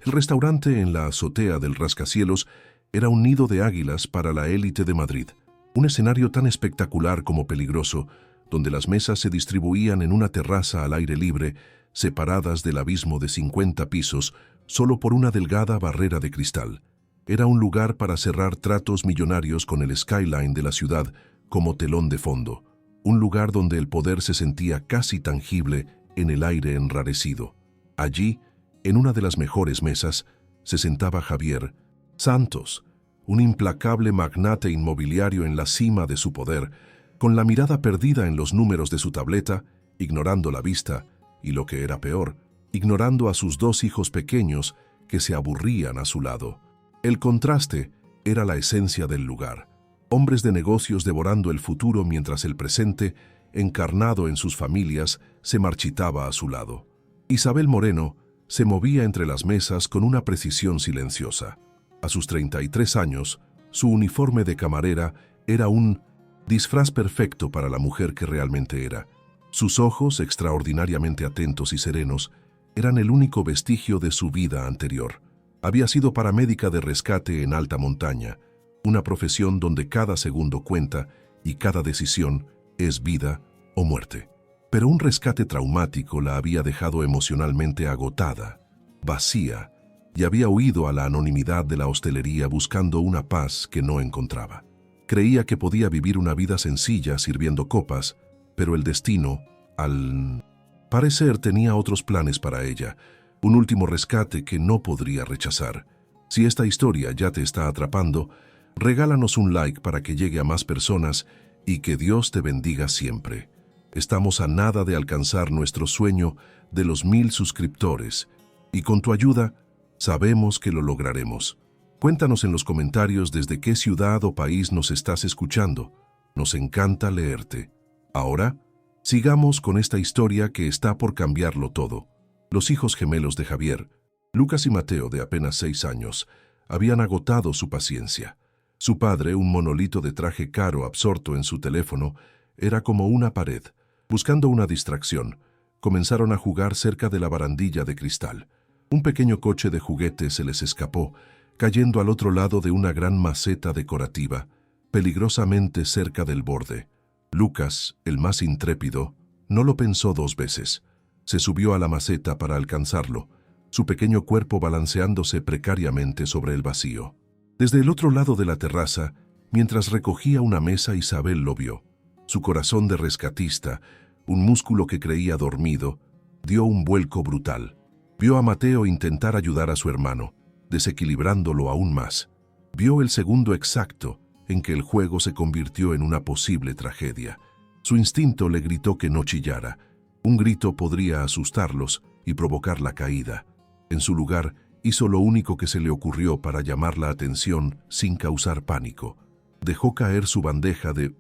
El restaurante en la azotea del rascacielos era un nido de águilas para la élite de Madrid, un escenario tan espectacular como peligroso, donde las mesas se distribuían en una terraza al aire libre, separadas del abismo de 50 pisos, solo por una delgada barrera de cristal. Era un lugar para cerrar tratos millonarios con el skyline de la ciudad como telón de fondo, un lugar donde el poder se sentía casi tangible en el aire enrarecido. Allí, en una de las mejores mesas, se sentaba Javier Santos, un implacable magnate inmobiliario en la cima de su poder, con la mirada perdida en los números de su tableta, ignorando la vista, y lo que era peor, ignorando a sus dos hijos pequeños que se aburrían a su lado. El contraste era la esencia del lugar. Hombres de negocios devorando el futuro mientras el presente, encarnado en sus familias, se marchitaba a su lado. Isabel Moreno se movía entre las mesas con una precisión silenciosa. A sus 33 años, su uniforme de camarera era un disfraz perfecto para la mujer que realmente era. Sus ojos, extraordinariamente atentos y serenos, eran el único vestigio de su vida anterior. Había sido paramédica de rescate en alta montaña, una profesión donde cada segundo cuenta y cada decisión es vida o muerte. Pero un rescate traumático la había dejado emocionalmente agotada, vacía, y había huido a la anonimidad de la hostelería buscando una paz que no encontraba. Creía que podía vivir una vida sencilla sirviendo copas, pero el destino, al parecer, tenía otros planes para ella, un último rescate que no podría rechazar. Si esta historia ya te está atrapando, regálanos un like para que llegue a más personas y que Dios te bendiga siempre. Estamos a nada de alcanzar nuestro sueño de los 1000 suscriptores y con tu ayuda sabemos que lo lograremos. Cuéntanos en los comentarios desde qué ciudad o país nos estás escuchando. Nos encanta leerte. Ahora, sigamos con esta historia que está por cambiarlo todo. Los hijos gemelos de Javier, Lucas y Mateo, de apenas 6 años, habían agotado su paciencia. Su padre, un monolito de traje caro absorto en su teléfono, era como una pared. Buscando una distracción, comenzaron a jugar cerca de la barandilla de cristal. Un pequeño coche de juguete se les escapó, cayendo al otro lado de una gran maceta decorativa, peligrosamente cerca del borde. Lucas, el más intrépido, no lo pensó 2 veces. Se subió a la maceta para alcanzarlo, su pequeño cuerpo balanceándose precariamente sobre el vacío. Desde el otro lado de la terraza, mientras recogía una mesa, Isabel lo vio. Su corazón de rescatista, un músculo que creía dormido, dio un vuelco brutal. Vio a Mateo intentar ayudar a su hermano, desequilibrándolo aún más. Vio el segundo exacto en que el juego se convirtió en una posible tragedia. Su instinto le gritó que no chillara. Un grito podría asustarlos y provocar la caída. En su lugar, hizo lo único que se le ocurrió para llamar la atención sin causar pánico. Dejó caer su bandeja de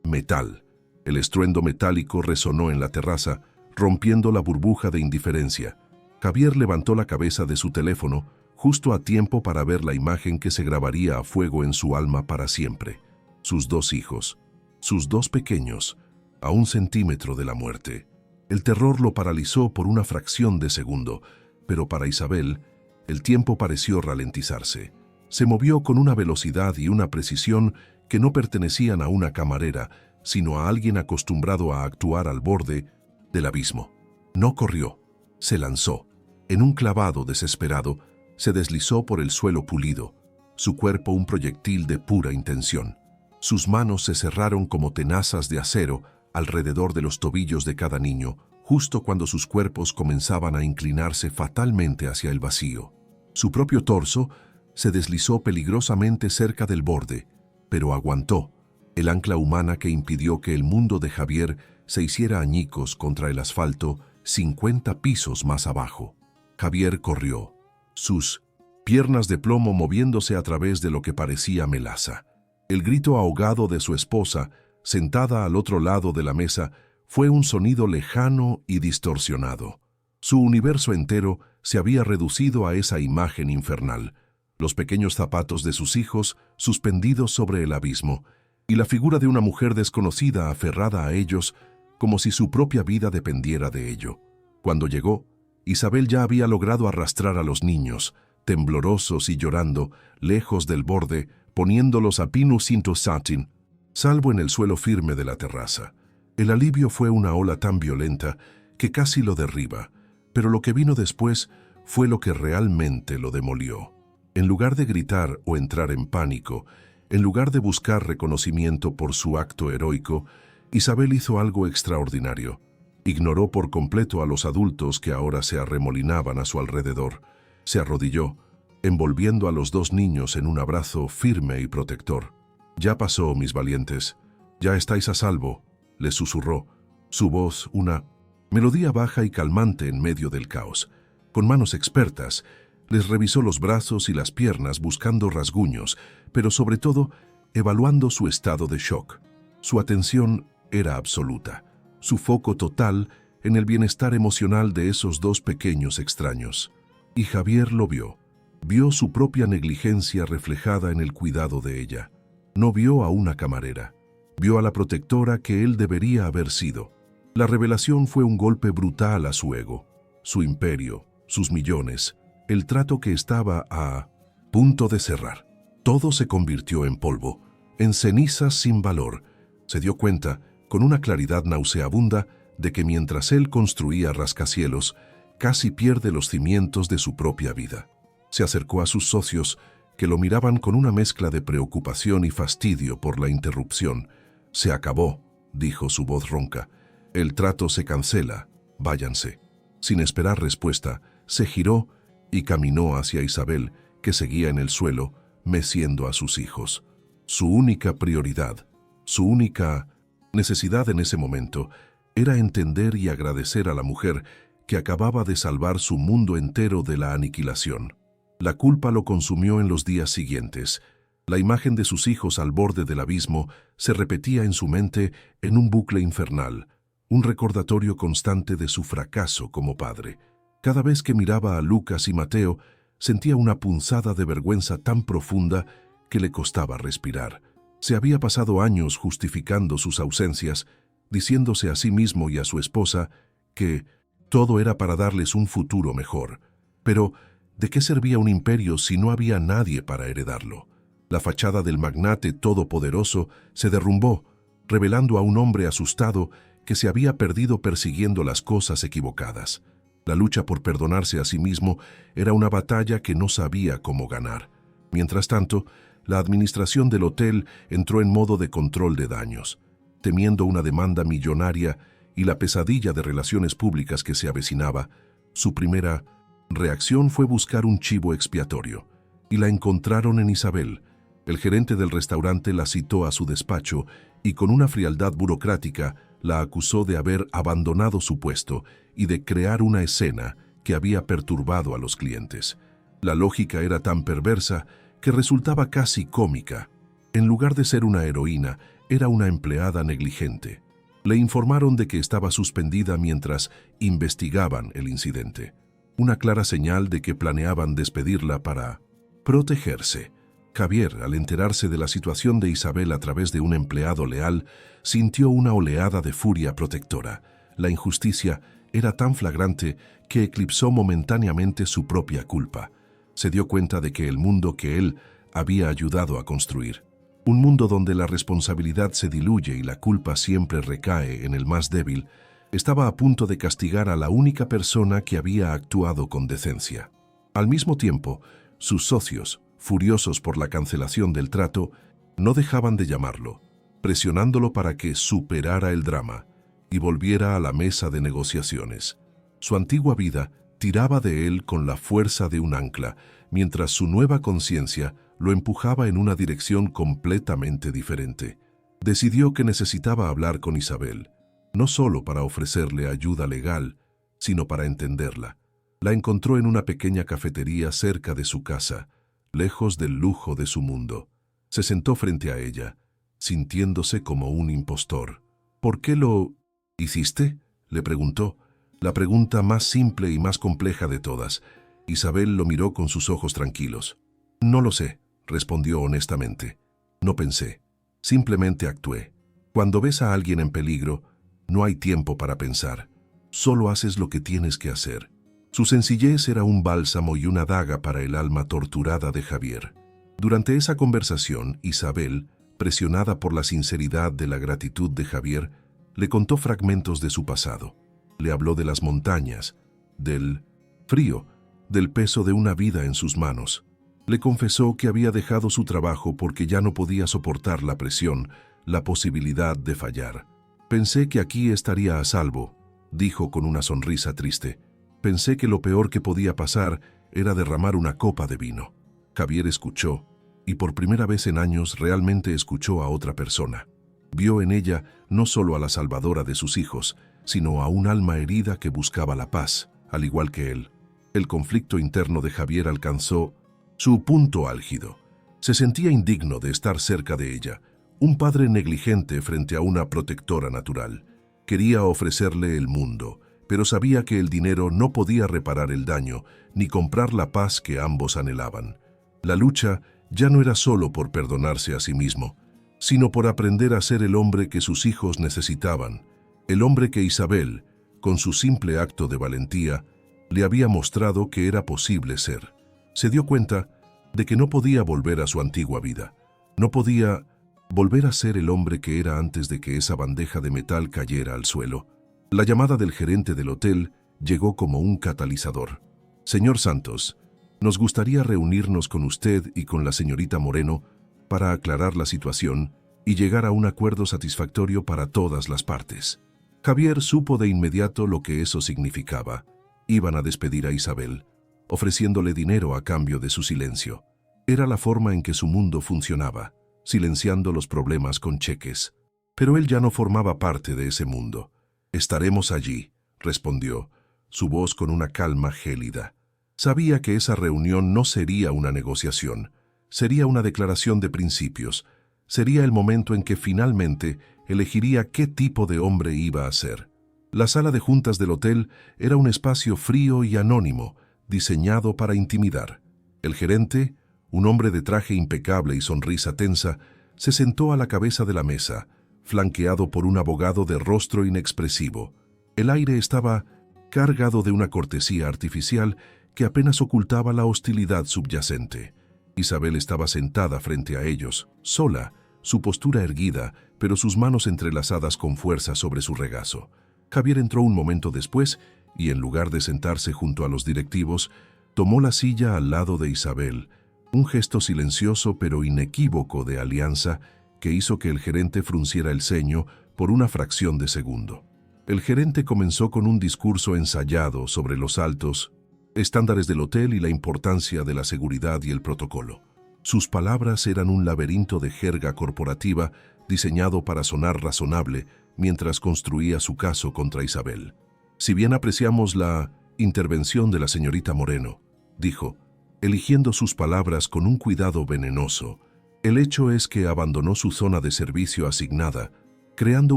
metal. El estruendo metálico resonó en la terraza, rompiendo la burbuja de indiferencia. Javier levantó la cabeza de su teléfono justo a tiempo para ver la imagen que se grabaría a fuego en su alma para siempre. Sus 2 hijos, sus 2 pequeños, a 1 centímetro de la muerte. El terror lo paralizó por una fracción de segundo, pero para Isabel, el tiempo pareció ralentizarse. Se movió con una velocidad y una precisión que no pertenecían a una camarera, sino a alguien acostumbrado a actuar al borde del abismo. No corrió, se lanzó. En un clavado desesperado, se deslizó por el suelo pulido, su cuerpo un proyectil de pura intención. Sus manos se cerraron como tenazas de acero alrededor de los tobillos de cada niño, justo cuando sus cuerpos comenzaban a inclinarse fatalmente hacia el vacío. Su propio torso se deslizó peligrosamente cerca del borde, pero aguantó, el ancla humana que impidió que el mundo de Javier se hiciera añicos contra el asfalto 50 pisos más abajo. Javier corrió, sus piernas de plomo moviéndose a través de lo que parecía melaza. El grito ahogado de su esposa, sentada al otro lado de la mesa, fue un sonido lejano y distorsionado. Su universo entero se había reducido a esa imagen infernal, los pequeños zapatos de sus hijos suspendidos sobre el abismo, y la figura de una mujer desconocida aferrada a ellos como si su propia vida dependiera de ello. Cuando llegó, Isabel ya había logrado arrastrar a los niños, temblorosos y llorando, lejos del borde, poniéndolos a pinus into satin, salvo en el suelo firme de la terraza. El alivio fue una ola tan violenta que casi lo derriba, pero lo que vino después fue lo que realmente lo demolió. En lugar de gritar o entrar en pánico, en lugar de buscar reconocimiento por su acto heroico, Isabel hizo algo extraordinario. Ignoró por completo a los adultos que ahora se arremolinaban a su alrededor. Se arrodilló, envolviendo a los dos niños en un abrazo firme y protector. «Ya pasó, mis valientes. Ya estáis a salvo», les susurró. Su voz, una melodía baja y calmante en medio del caos. Con manos expertas, les revisó los brazos y las piernas buscando rasguños, pero sobre todo, evaluando su estado de shock. Su atención era absoluta, su foco total en el bienestar emocional de esos dos pequeños extraños. Y Javier lo vio. Vio su propia negligencia reflejada en el cuidado de ella. No vio a una camarera. Vio a la protectora que él debería haber sido. La revelación fue un golpe brutal a su ego, su imperio, sus millones, el trato que estaba a punto de cerrar. Todo se convirtió en polvo, en cenizas sin valor. Se dio cuenta, con una claridad nauseabunda, de que mientras él construía rascacielos, casi pierde los cimientos de su propia vida. Se acercó a sus socios, que lo miraban con una mezcla de preocupación y fastidio por la interrupción. «Se acabó», dijo su voz ronca. «El trato se cancela. Váyanse». Sin esperar respuesta, se giró y caminó hacia Isabel, que seguía en el suelo, meciendo a sus hijos. Su única prioridad, su única necesidad en ese momento, era entender y agradecer a la mujer que acababa de salvar su mundo entero de la aniquilación. La culpa lo consumió en los días siguientes. La imagen de sus hijos al borde del abismo se repetía en su mente en un bucle infernal, un recordatorio constante de su fracaso como padre. Cada vez que miraba a Lucas y Mateo, sentía una punzada de vergüenza tan profunda que le costaba respirar. Se había pasado años justificando sus ausencias, diciéndose a sí mismo y a su esposa que todo era para darles un futuro mejor. Pero, ¿de qué servía un imperio si no había nadie para heredarlo? La fachada del magnate todopoderoso se derrumbó, revelando a un hombre asustado que se había perdido persiguiendo las cosas equivocadas. La lucha por perdonarse a sí mismo era una batalla que no sabía cómo ganar. Mientras tanto, la administración del hotel entró en modo de control de daños. Temiendo una demanda millonaria y la pesadilla de relaciones públicas que se avecinaba, su primera reacción fue buscar un chivo expiatorio, y la encontraron en Isabel. El gerente del restaurante la citó a su despacho y con una frialdad burocrática la acusó de haber abandonado su puesto y de crear una escena que había perturbado a los clientes. La lógica era tan perversa que resultaba casi cómica. En lugar de ser una heroína, era una empleada negligente. Le informaron de que estaba suspendida mientras investigaban el incidente. Una clara señal de que planeaban despedirla para protegerse. Javier, al enterarse de la situación de Isabel a través de un empleado leal, sintió una oleada de furia protectora. La injusticia era tan flagrante que eclipsó momentáneamente su propia culpa. Se dio cuenta de que el mundo que él había ayudado a construir, un mundo donde la responsabilidad se diluye y la culpa siempre recae en el más débil, estaba a punto de castigar a la única persona que había actuado con decencia. Al mismo tiempo, sus socios, furiosos por la cancelación del trato, no dejaban de llamarlo, presionándolo para que superara el drama y volviera a la mesa de negociaciones. Su antigua vida tiraba de él con la fuerza de un ancla, mientras su nueva conciencia lo empujaba en una dirección completamente diferente. Decidió que necesitaba hablar con Isabel, no solo para ofrecerle ayuda legal, sino para entenderla. La encontró en una pequeña cafetería cerca de su casa, lejos del lujo de su mundo. Se sentó frente a ella, sintiéndose como un impostor. «¿Por qué lo hiciste?», le preguntó, la pregunta más simple y más compleja de todas. Isabel lo miró con sus ojos tranquilos. «No lo sé», respondió honestamente. «No pensé. Simplemente actué. Cuando ves a alguien en peligro, no hay tiempo para pensar. Solo haces lo que tienes que hacer». Su sencillez era un bálsamo y una daga para el alma torturada de Javier. Durante esa conversación, Isabel, presionada por la sinceridad de la gratitud de Javier, le contó fragmentos de su pasado. Le habló de las montañas, del frío, del peso de una vida en sus manos. Le confesó que había dejado su trabajo porque ya no podía soportar la presión, la posibilidad de fallar. «Pensé que aquí estaría a salvo», dijo con una sonrisa triste. «Pensé que lo peor que podía pasar era derramar una copa de vino». Javier escuchó, y por primera vez en años realmente escuchó a otra persona. Vio en ella no solo a la salvadora de sus hijos, sino a un alma herida que buscaba la paz, al igual que él. El conflicto interno de Javier alcanzó su punto álgido. Se sentía indigno de estar cerca de ella, un padre negligente frente a una protectora natural. Quería ofrecerle el mundo, pero sabía que el dinero no podía reparar el daño ni comprar la paz que ambos anhelaban. La lucha ya no era solo por perdonarse a sí mismo, sino por aprender a ser el hombre que sus hijos necesitaban, el hombre que Isabel, con su simple acto de valentía, le había mostrado que era posible ser. Se dio cuenta de que no podía volver a su antigua vida. No podía volver a ser el hombre que era antes de que esa bandeja de metal cayera al suelo. La llamada del gerente del hotel llegó como un catalizador. «Señor Santos, nos gustaría reunirnos con usted y con la señorita Moreno para aclarar la situación y llegar a un acuerdo satisfactorio para todas las partes». Javier supo de inmediato lo que eso significaba. Iban a despedir a Isabel, ofreciéndole dinero a cambio de su silencio. Era la forma en que su mundo funcionaba, silenciando los problemas con cheques. Pero él ya no formaba parte de ese mundo. «Estaremos allí», respondió, su voz con una calma gélida. Sabía que esa reunión no sería una negociación, sería una declaración de principios, sería el momento en que finalmente elegiría qué tipo de hombre iba a ser. La sala de juntas del hotel era un espacio frío y anónimo, diseñado para intimidar. El gerente, un hombre de traje impecable y sonrisa tensa, se sentó a la cabeza de la mesa, flanqueado por un abogado de rostro inexpresivo. El aire estaba cargado de una cortesía artificial que apenas ocultaba la hostilidad subyacente. Isabel estaba sentada frente a ellos, sola, su postura erguida, pero sus manos entrelazadas con fuerza sobre su regazo. Javier entró un momento después y, en lugar de sentarse junto a los directivos, tomó la silla al lado de Isabel, un gesto silencioso pero inequívoco de alianza que hizo que el gerente frunciera el ceño por una fracción de segundo. El gerente comenzó con un discurso ensayado sobre los altos estándares del hotel y la importancia de la seguridad y el protocolo. Sus palabras eran un laberinto de jerga corporativa diseñado para sonar razonable mientras construía su caso contra Isabel. «Si bien apreciamos la intervención de la señorita Moreno», dijo, eligiendo sus palabras con un cuidado venenoso, «el hecho es que abandonó su zona de servicio asignada, creando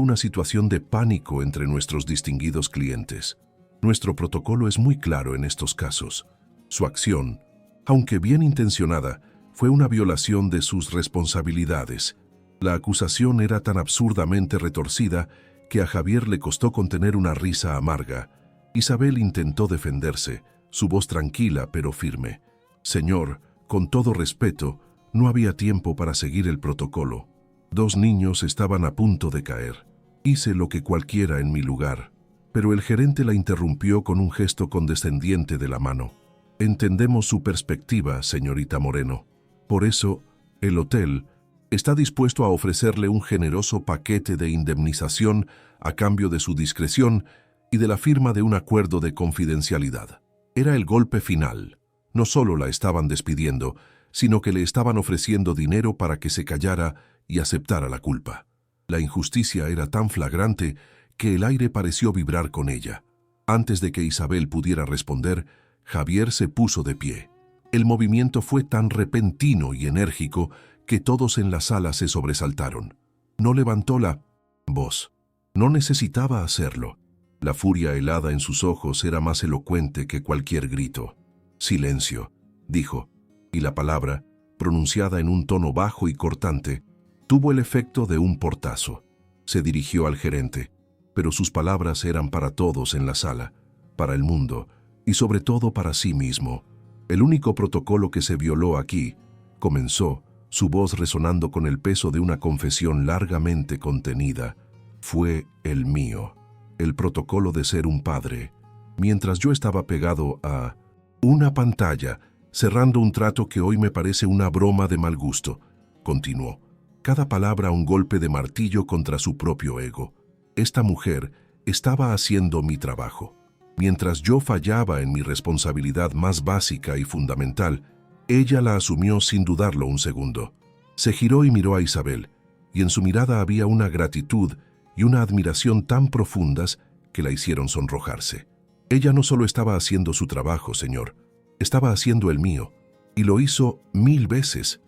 una situación de pánico entre nuestros distinguidos clientes. Nuestro protocolo es muy claro en estos casos. Su acción, aunque bien intencionada, fue una violación de sus responsabilidades. La acusación era tan absurdamente retorcida que a Javier le costó contener una risa amarga. Isabel intentó defenderse, su voz tranquila pero firme. «Señor, con todo respeto, no había tiempo para seguir el protocolo. 2 niños estaban a punto de caer. Hice lo que cualquiera en mi lugar». Pero el gerente la interrumpió con un gesto condescendiente de la mano. «Entendemos su perspectiva, señorita Moreno. Por eso, el hotel está dispuesto a ofrecerle un generoso paquete de indemnización a cambio de su discreción y de la firma de un acuerdo de confidencialidad». Era el golpe final. No solo la estaban despidiendo, sino que le estaban ofreciendo dinero para que se callara y aceptara la culpa. La injusticia era tan flagrante que el aire pareció vibrar con ella. Antes de que Isabel pudiera responder, Javier se puso de pie. El movimiento fue tan repentino y enérgico que todos en la sala se sobresaltaron. No levantó la voz. No necesitaba hacerlo. La furia helada en sus ojos era más elocuente que cualquier grito. «Silencio», dijo, y la palabra, pronunciada en un tono bajo y cortante, tuvo el efecto de un portazo. Se dirigió al gerente, pero sus palabras eran para todos en la sala, para el mundo, y sobre todo para sí mismo. El único protocolo que se violó aquí, comenzó, su voz resonando con el peso de una confesión largamente contenida, fue el mío, el protocolo de ser un padre. Mientras yo estaba pegado a una pantalla, cerrando un trato que hoy me parece una broma de mal gusto, continuó, cada palabra un golpe de martillo contra su propio ego. Esta mujer estaba haciendo mi trabajo. Mientras yo fallaba en mi responsabilidad más básica y fundamental, ella la asumió sin dudarlo un segundo. Se giró y miró a Isabel, y en su mirada había una gratitud y una admiración tan profundas que la hicieron sonrojarse. Ella no solo estaba haciendo su trabajo, señor, estaba haciendo el mío, y lo hizo 1000 veces,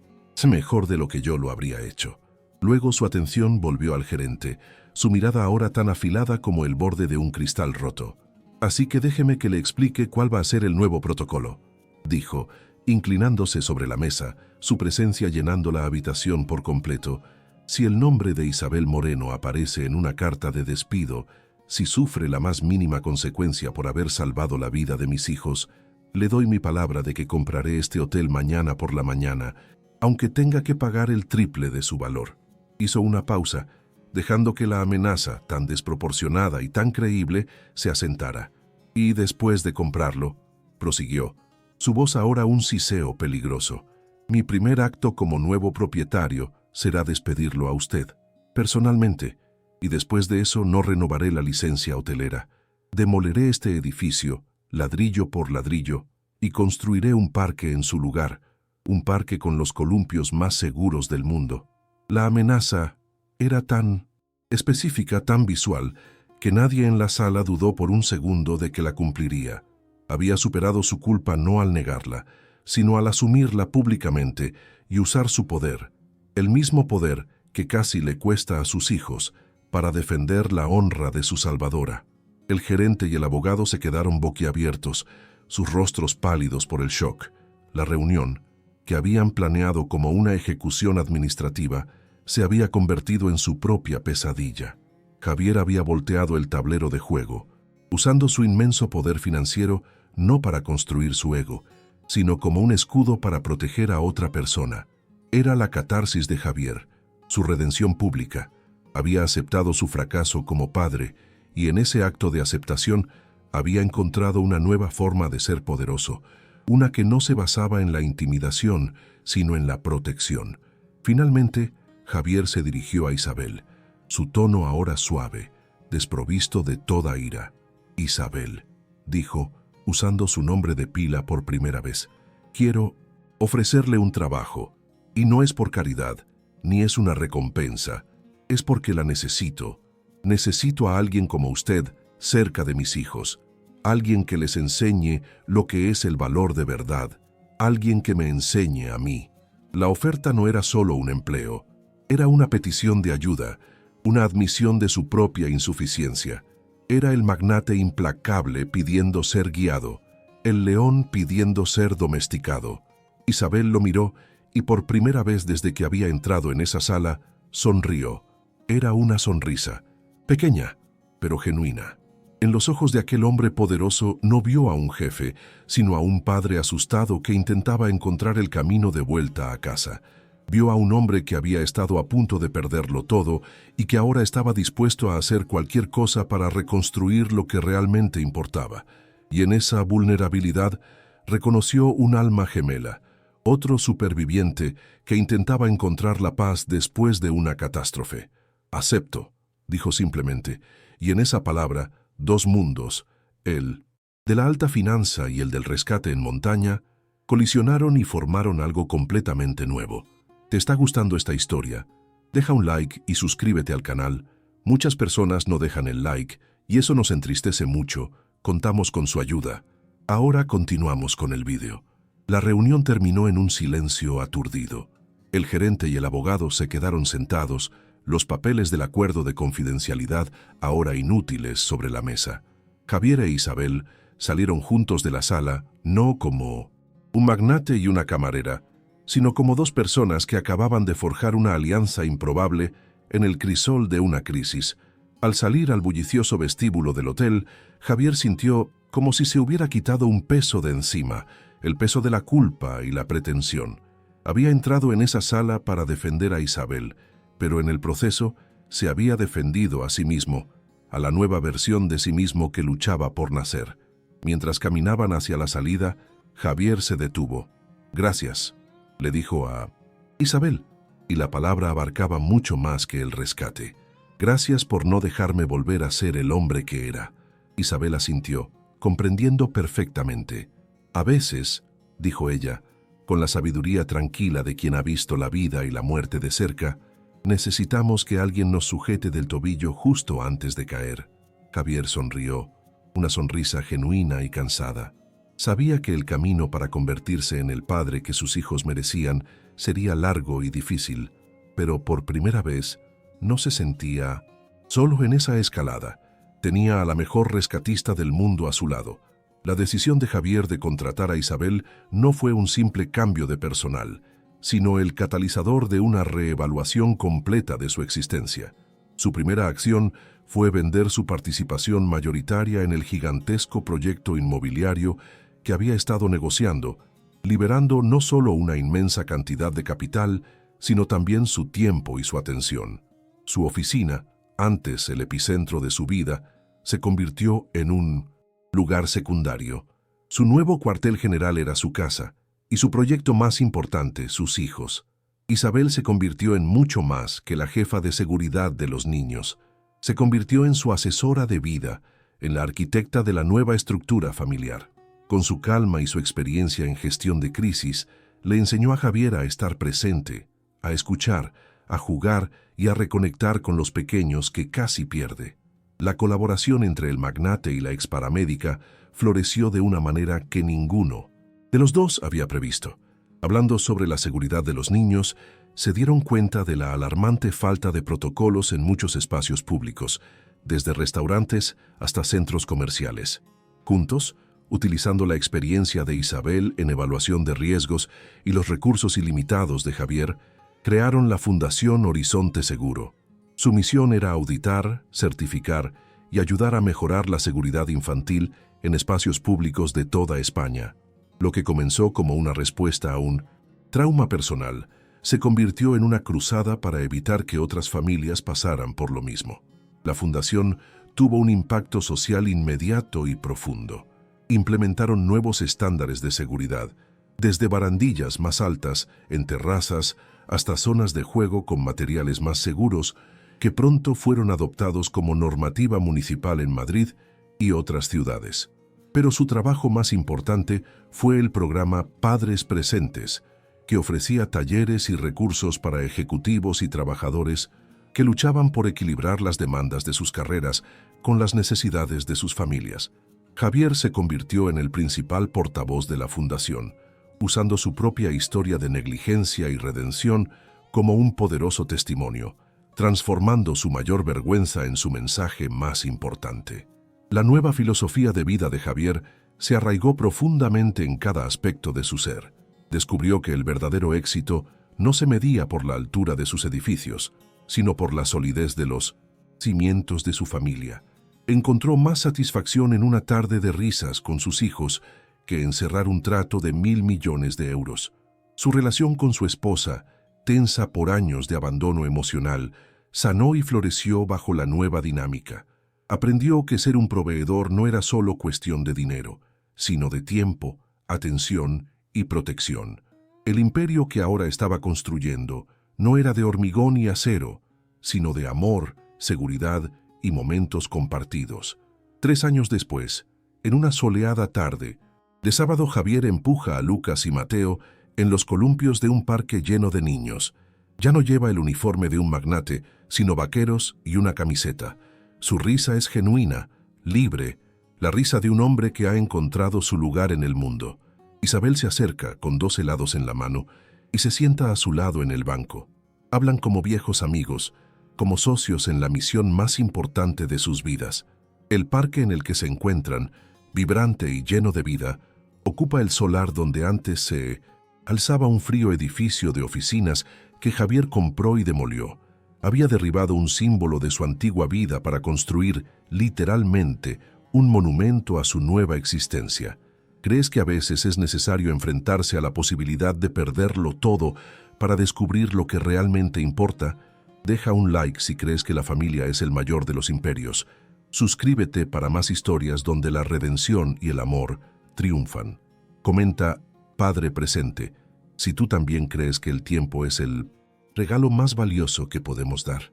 mejor de lo que yo lo habría hecho. Luego su atención volvió al gerente, su mirada ahora tan afilada como el borde de un cristal roto. Así que déjeme que le explique cuál va a ser el nuevo protocolo, dijo, inclinándose sobre la mesa, su presencia llenando la habitación por completo. Si el nombre de Isabel Moreno aparece en una carta de despido, si sufre la más mínima consecuencia por haber salvado la vida de mis hijos, le doy mi palabra de que compraré este hotel mañana por la mañana, aunque tenga que pagar el triple de su valor. Hizo una pausa, dejando que la amenaza, tan desproporcionada y tan creíble, se asentara. Y después de comprarlo, prosiguió, su voz ahora un siseo peligroso. Mi primer acto como nuevo propietario será despedirlo a usted, personalmente, y después de eso no renovaré la licencia hotelera. Demoleré este edificio, ladrillo por ladrillo, y construiré un parque en su lugar, un parque con los columpios más seguros del mundo. La amenaza era tan específica, tan visual, que nadie en la sala dudó por un segundo de que la cumpliría. Había superado su culpa no al negarla, sino al asumirla públicamente y usar su poder, el mismo poder que casi le cuesta a sus hijos, para defender la honra de su salvadora. El gerente y el abogado se quedaron boquiabiertos, sus rostros pálidos por el shock. La reunión, que habían planeado como una ejecución administrativa, se había convertido en su propia pesadilla. Javier había volteado el tablero de juego, usando su inmenso poder financiero no para construir su ego, sino como un escudo para proteger a otra persona. Era la catarsis de Javier, su redención pública. Había aceptado su fracaso como padre y en ese acto de aceptación había encontrado una nueva forma de ser poderoso, una que no se basaba en la intimidación, sino en la protección. Finalmente, Javier se dirigió a Isabel, su tono ahora suave, desprovisto de toda ira. Isabel, dijo, usando su nombre de pila por primera vez, quiero ofrecerle un trabajo, y no es por caridad, ni es una recompensa, es porque la necesito. Necesito a alguien como usted cerca de mis hijos, alguien que les enseñe lo que es el valor de verdad, alguien que me enseñe a mí. La oferta no era solo un empleo, era una petición de ayuda, una admisión de su propia insuficiencia. Era el magnate implacable pidiendo ser guiado, el león pidiendo ser domesticado. Isabel lo miró y por primera vez desde que había entrado en esa sala, sonrió. Era una sonrisa, pequeña, pero genuina. En los ojos de aquel hombre poderoso no vio a un jefe, sino a un padre asustado que intentaba encontrar el camino de vuelta a casa. Vio a un hombre que había estado a punto de perderlo todo y que ahora estaba dispuesto a hacer cualquier cosa para reconstruir lo que realmente importaba. Y en esa vulnerabilidad reconoció un alma gemela, otro superviviente que intentaba encontrar la paz después de una catástrofe. «Acepto», dijo simplemente, y en esa palabra, dos mundos, el de la alta finanza y el del rescate en montaña, colisionaron y formaron algo completamente nuevo. ¿Te está gustando esta historia? Deja un like y suscríbete al canal. Muchas personas no dejan el like y eso nos entristece mucho. Contamos con su ayuda. Ahora continuamos con el vídeo. La reunión terminó en un silencio aturdido. El gerente y el abogado se quedaron sentados, los papeles del acuerdo de confidencialidad ahora inútiles sobre la mesa. Javier e Isabel salieron juntos de la sala, no como un magnate y una camarera, sino como dos personas que acababan de forjar una alianza improbable en el crisol de una crisis. Al salir al bullicioso vestíbulo del hotel, Javier sintió como si se hubiera quitado un peso de encima, el peso de la culpa y la pretensión. Había entrado en esa sala para defender a Isabel, pero en el proceso se había defendido a sí mismo, a la nueva versión de sí mismo que luchaba por nacer. Mientras caminaban hacia la salida, Javier se detuvo. «Gracias», le dijo a Isabel, y la palabra abarcaba mucho más que el rescate. «Gracias por no dejarme volver a ser el hombre que era». Isabel asintió, comprendiendo perfectamente. «A veces», dijo ella, con la sabiduría tranquila de quien ha visto la vida y la muerte de cerca, «necesitamos que alguien nos sujete del tobillo justo antes de caer». Javier sonrió, una sonrisa genuina y cansada. Sabía que el camino para convertirse en el padre que sus hijos merecían sería largo y difícil, pero por primera vez no se sentía solo en esa escalada. Tenía a la mejor rescatista del mundo a su lado. La decisión de Javier de contratar a Isabel no fue un simple cambio de personal, sino el catalizador de una reevaluación completa de su existencia. Su primera acción fue vender su participación mayoritaria en el gigantesco proyecto inmobiliario que había estado negociando, liberando no solo una inmensa cantidad de capital, sino también su tiempo y su atención. Su oficina, antes el epicentro de su vida, se convirtió en un lugar secundario. Su nuevo cuartel general era su casa, y su proyecto más importante, sus hijos. Isabel se convirtió en mucho más que la jefa de seguridad de los niños. Se convirtió en su asesora de vida, en la arquitecta de la nueva estructura familiar. Con su calma y su experiencia en gestión de crisis, le enseñó a Javier a estar presente, a escuchar, a jugar y a reconectar con los pequeños que casi pierde. La colaboración entre el magnate y la exparamédica floreció de una manera que ninguno de los dos había previsto. Hablando sobre la seguridad de los niños, se dieron cuenta de la alarmante falta de protocolos en muchos espacios públicos, desde restaurantes hasta centros comerciales. Juntos, utilizando la experiencia de Isabel en evaluación de riesgos y los recursos ilimitados de Javier, crearon la Fundación Horizonte Seguro. Su misión era auditar, certificar y ayudar a mejorar la seguridad infantil en espacios públicos de toda España. Lo que comenzó como una respuesta a un trauma personal se convirtió en una cruzada para evitar que otras familias pasaran por lo mismo. La fundación tuvo un impacto social inmediato y profundo. Implementaron nuevos estándares de seguridad, desde barandillas más altas en terrazas hasta zonas de juego con materiales más seguros, que pronto fueron adoptados como normativa municipal en Madrid y otras ciudades. Pero su trabajo más importante fue el programa Padres Presentes, que ofrecía talleres y recursos para ejecutivos y trabajadores que luchaban por equilibrar las demandas de sus carreras con las necesidades de sus familias. Javier se convirtió en el principal portavoz de la fundación, usando su propia historia de negligencia y redención como un poderoso testimonio, transformando su mayor vergüenza en su mensaje más importante. La nueva filosofía de vida de Javier se arraigó profundamente en cada aspecto de su ser. Descubrió que el verdadero éxito no se medía por la altura de sus edificios, sino por la solidez de los cimientos de su familia. Encontró más satisfacción en una tarde de risas con sus hijos que en cerrar un trato de 1.000 millones de euros. Su relación con su esposa, tensa por años de abandono emocional, sanó y floreció bajo la nueva dinámica. Aprendió que ser un proveedor no era solo cuestión de dinero, sino de tiempo, atención y protección. El imperio que ahora estaba construyendo no era de hormigón y acero, sino de amor, seguridad y momentos compartidos. 3 años después, en una soleada tarde, de sábado, Javier empuja a Lucas y Mateo en los columpios de un parque lleno de niños. Ya no lleva el uniforme de un magnate, sino vaqueros y una camiseta. Su risa es genuina, libre, la risa de un hombre que ha encontrado su lugar en el mundo. Isabel se acerca con 2 helados en la mano y se sienta a su lado en el banco. Hablan como viejos amigos, como socios en la misión más importante de sus vidas. El parque en el que se encuentran, vibrante y lleno de vida, ocupa el solar donde antes se alzaba un frío edificio de oficinas que Javier compró y demolió. Había derribado un símbolo de su antigua vida para construir, literalmente, un monumento a su nueva existencia. ¿Crees que a veces es necesario enfrentarse a la posibilidad de perderlo todo para descubrir lo que realmente importa? Deja un like si crees que la familia es el mayor de los imperios. Suscríbete para más historias donde la redención y el amor triunfan. Comenta, Padre presente, si tú también crees que el tiempo es el regalo más valioso que podemos dar.